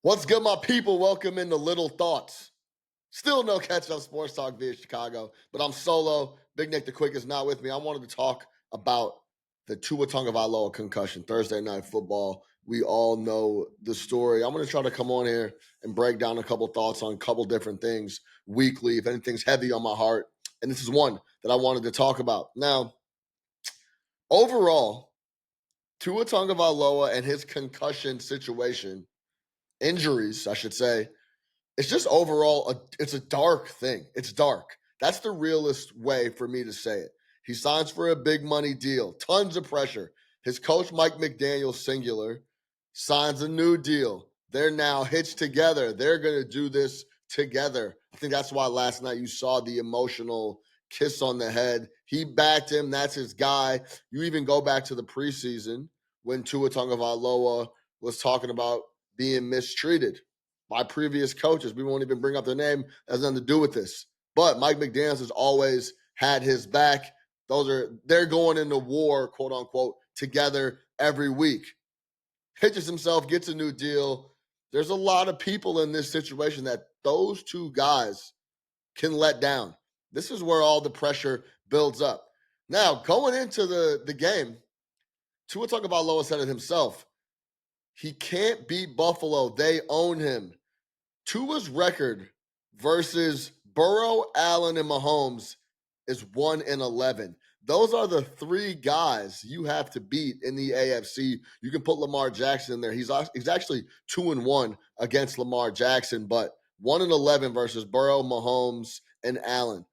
What's good, my people? Welcome into Little Thoughts. Still no catch-up sports talk via Chicago, but I'm solo. Big Nick the Quick is not with me. I wanted to talk about the Tua Tagovailoa concussion, Thursday Night Football. We all know the story. I'm going to try to come on here and break down a couple thoughts on a couple different things weekly, if anything's heavy on my heart. And this is one that I wanted to talk about. Now, overall, Tua Tagovailoa and his concussion situation, injuries, I should say, it's just overall, it's a dark thing. It's dark. That's the realest way for me to say it. He signs for a big money deal, tons of pressure. His coach, Mike McDaniel, singular, signs a new deal. They're now hitched together. They're going to do this together. I think that's why last night you saw the emotional kiss on the head. He backed him. That's his guy. You even go back to the preseason when Tua Tagovailoa was talking about being mistreated by previous coaches. We won't even bring up their name. It has nothing to do with this. But Mike McDaniels has always had his back. They're going into war, quote unquote, together every week. Hitches himself, gets a new deal. There's a lot of people in this situation that those two guys can let down. This is where all the pressure builds up. Now, going into the game, Tua Tagovailoa said it himself. He can't beat Buffalo. They own him. Tua's record versus Burrow, Allen, and Mahomes is 1-11. Those are the three guys you have to beat in the AFC. You can put Lamar Jackson in there. He's actually 2-1 against Lamar Jackson, but 1-11 versus Burrow, Mahomes, and Allen.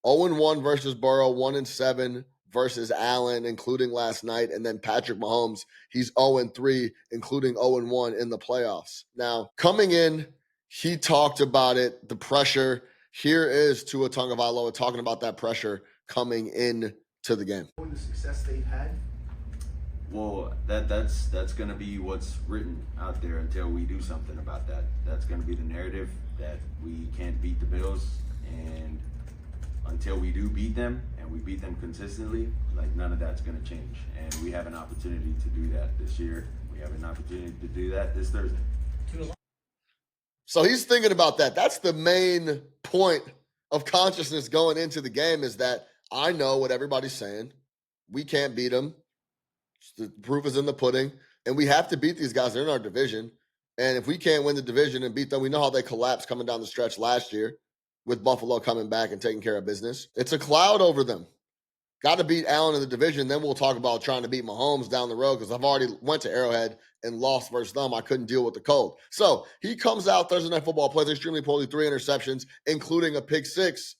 0-1 versus Burrow, 1-7 versus Allen, including last night. And then Patrick Mahomes, he's 0-3, including 0-1 in the playoffs. Now, coming in, he talked about it, the pressure. Here is Tua Tagovailoa talking about that pressure coming in to the game. The success they've had. Well, that's going to be what's written out there until we do something about that. That's going to be the narrative that we can't beat the Bills, and until we do beat them and we beat them consistently, like none of that's going to change. And we have an opportunity to do that this year. We have an opportunity to do that this Thursday. So he's thinking about that. That's the main point of consciousness going into the game, is that I know what everybody's saying. We can't beat them. The proof is in the pudding. And we have to beat these guys. They're in our division. And if we can't win the division and beat them, we know how they collapsed coming down the stretch last year with Buffalo coming back and taking care of business. It's a cloud over them. Got to beat Allen in the division. Then we'll talk about trying to beat Mahomes down the road, because I've already went to Arrowhead and lost versus them. I couldn't deal with the cold. So he comes out Thursday Night Football, plays extremely poorly, 3 interceptions, including a pick 6.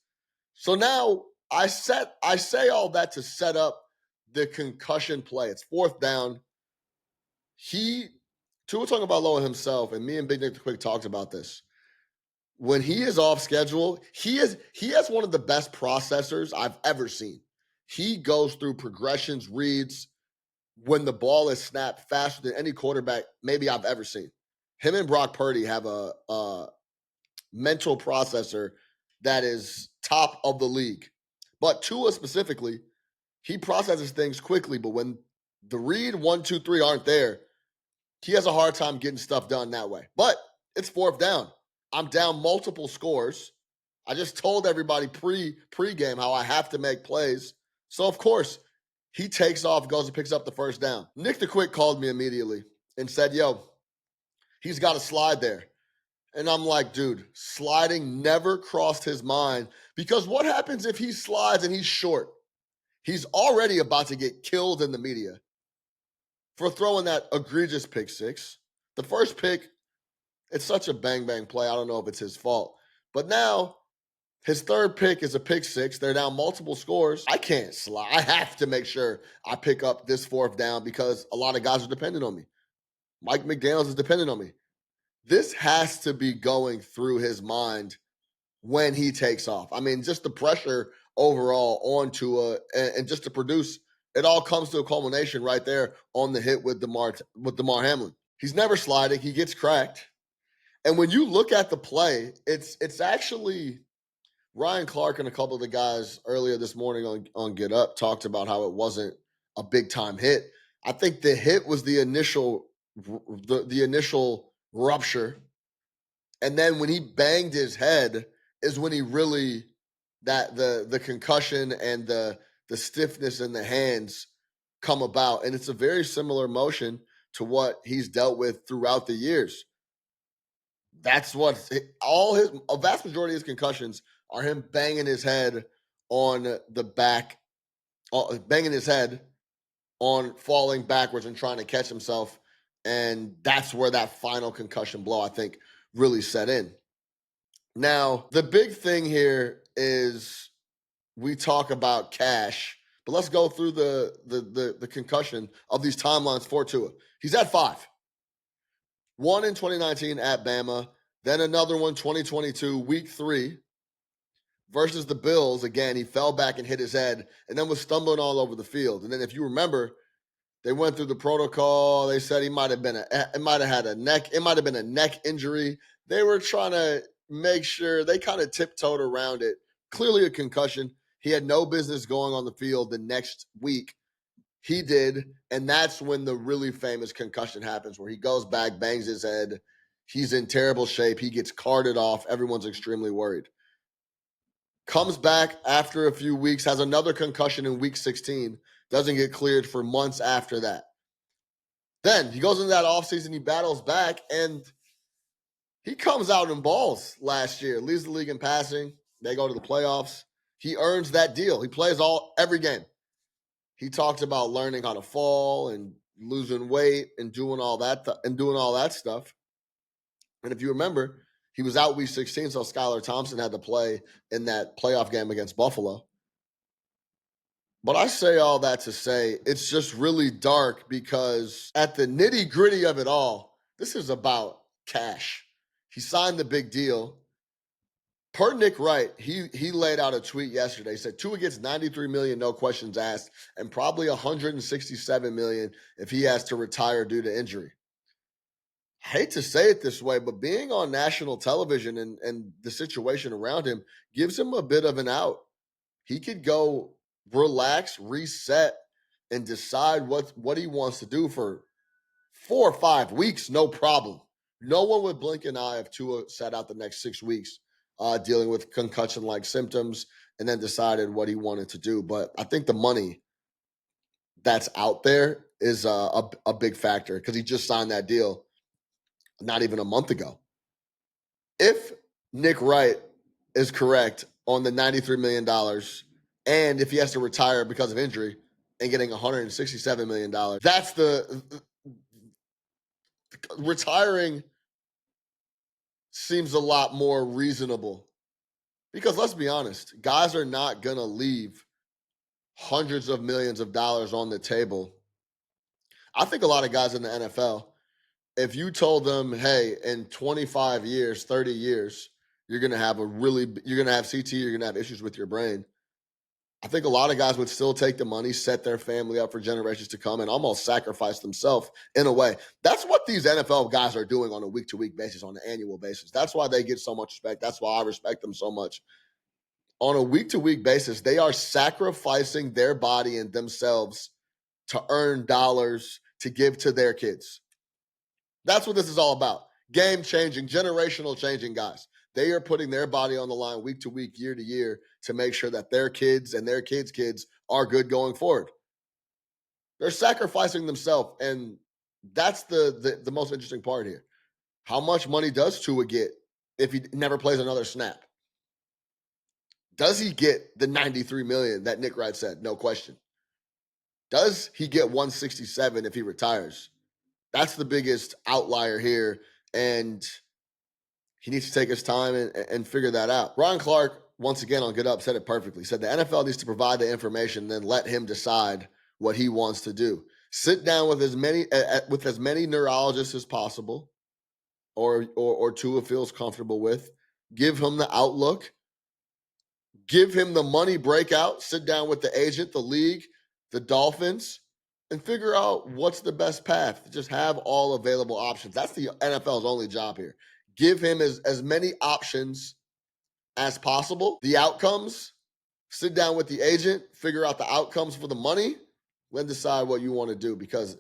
So now I say all that to set up the concussion play. It's 4th down. Tua Tagovailoa himself, and me and Big Nick the Quick talked about this. When he is off schedule, he has one of the best processors I've ever seen. He goes through progressions, reads when the ball is snapped faster than any quarterback maybe I've ever seen. Him and Brock Purdy have a mental processor that is top of the league. But Tua specifically, he processes things quickly, but when the read 1, 2, 3 aren't there, he has a hard time getting stuff done that way. But it's 4th down. I'm down multiple scores. I just told everybody pre-game how I have to make plays. So, of course, he takes off, goes and picks up the 1st down. Nick the Quick called me immediately and said, yo, he's got a slide there. And I'm like, dude, sliding never crossed his mind, because what happens if he slides and he's short? He's already about to get killed in the media for throwing that egregious pick 6. The first pick, it's such a bang-bang play. I don't know if it's his fault. But now his 3rd pick is a pick 6. They're down multiple scores. I can't slide. I have to make sure I pick up this 4th down, because a lot of guys are dependent on me. Mike McDaniels is dependent on me. This has to be going through his mind when he takes off. I mean, just the pressure overall on Tua, and just to produce, it all comes to a culmination right there on the hit with Damar Hamlin. He's never sliding. He gets cracked. And when you look at the play, it's actually Ryan Clark and a couple of the guys earlier this morning on Get Up talked about how it wasn't a big time hit. I think the hit was the initial rupture And then when he banged his head is when he really that the concussion and the stiffness in the hands come about. And it's a very similar motion to what he's dealt with throughout the years. That's what a vast majority of his concussions are him banging his head on the back, banging his head on falling backwards and trying to catch himself. And that's where that final concussion blow, I think, really set in. Now, the big thing here is we talk about cash, but let's go through the concussion of these timelines for Tua. He's at 5. One in 2019 at Bama, then another one 2022, week 3 versus the Bills. Again, he fell back and hit his head and then was stumbling all over the field. And then if you remember, they went through the protocol. They said he might have been it might have been a neck injury. They were trying to make sure they kind of tiptoed around it. Clearly a concussion. He had no business going on the field the next week. He did, and that's when the really famous concussion happens, where he goes back, bangs his head. He's in terrible shape. He gets carted off. Everyone's extremely worried. Comes back after a few weeks, has another concussion in week 16, doesn't get cleared for months after that. Then he goes into that offseason, he battles back, and he comes out in balls last year, leads the league in passing. They go to the playoffs. He earns that deal. He plays every game. He talks about learning how to fall and losing weight and doing all that stuff. And if you remember, he was out week 16, so Skylar Thompson had to play in that playoff game against Buffalo. But I say all that to say it's just really dark because at the nitty-gritty of it all, this is about cash. He signed the big deal. Per Nick Wright, he laid out a tweet yesterday. He said Tua gets $93 million, no questions asked, and probably $167 million if he has to retire due to injury. I hate to say it this way, but being on national television and the situation around him gives him a bit of an out. He could go relax, reset, and decide what he wants to do for 4 or 5 weeks, no problem. No one would blink an eye if Tua sat out the next 6 weeks dealing with concussion-like symptoms and then decided what he wanted to do. But I think the money that's out there is a big factor because he just signed that deal not even a month ago. If Nick Wright is correct on the $93 million and if he has to retire because of injury and getting $167 million, that's the retiring seems a lot more reasonable. Because let's be honest, guys are not going to leave hundreds of millions of dollars on the table. I think a lot of guys in the NFL, if you told them, hey, in 25 years, 30 years, you're going to have CT, you're going to have issues with your brain. I think a lot of guys would still take the money, set their family up for generations to come, and almost sacrifice themselves in a way. That's what these NFL guys are doing on a week-to-week basis, on an annual basis. That's why they get so much respect. That's why I respect them so much. On a week-to-week basis, they are sacrificing their body and themselves to earn dollars to give to their kids. That's what this is all about. Game-changing, generational-changing guys. They are putting their body on the line week to week, year to year to make sure that their kids and their kids' kids are good going forward. They're sacrificing themselves, and that's the most interesting part here. How much money does Tua get if he never plays another snap? Does he get the $93 million that Nick Wright said? No question. Does he get $167 if he retires? That's the biggest outlier here, and he needs to take his time and figure that out. Ryan Clark, once again on Get Up, said it perfectly. He said the NFL needs to provide the information, then let him decide what he wants to do. Sit down with as many neurologists as possible, or Tua feels comfortable with. Give him the outlook. Give him the money breakout. Sit down with the agent, the league, the Dolphins, and figure out what's the best path. Just have all available options. That's the NFL's only job here. Give him as many options as possible. The outcomes, sit down with the agent, figure out the outcomes for the money, then decide what you want to do. Because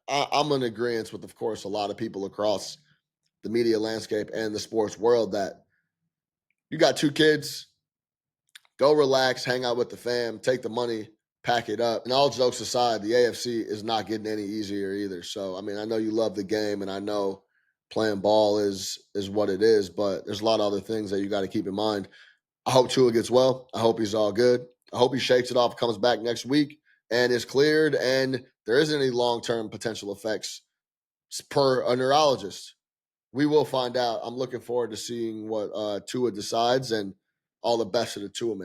I'm in agreement with, of course, a lot of people across the media landscape and the sports world that you got 2 kids, go relax, hang out with the fam, take the money, pack it up. And all jokes aside, the AFC is not getting any easier either. So, I mean, I know you love the game, and I know playing ball is what it is, but there's a lot of other things that you got to keep in mind. I hope Tua gets well. I hope he's all good. I hope he shakes it off, comes back next week, and is cleared, and there isn't any long-term potential effects per a neurologist. We will find out. I'm looking forward to seeing what Tua decides, and all the best to the Tua man.